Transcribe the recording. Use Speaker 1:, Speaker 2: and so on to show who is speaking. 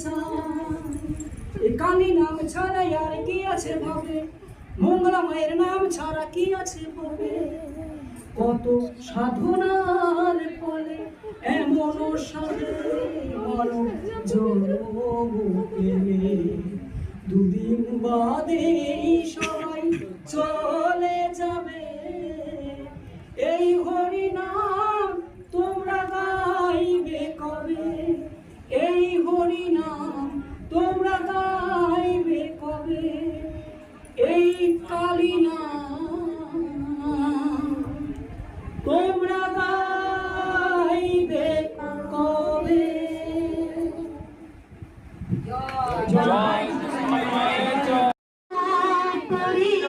Speaker 1: চাই। এই কালী নাম ছাড়া আর কি আছে ভাবে, মঙ্গলা মায়ের নাম ছাড়া কি আছে ভাবে। কত সাধনার ফলে এমন সাধে মানব জন্ম পেলে, দুদিন বাদে সবাই চলে যাবে। এই হরি নাম তোমরা গাইবে কবে, এই হরি নাম তোমরা গাইবে কবে। এই কালী নাম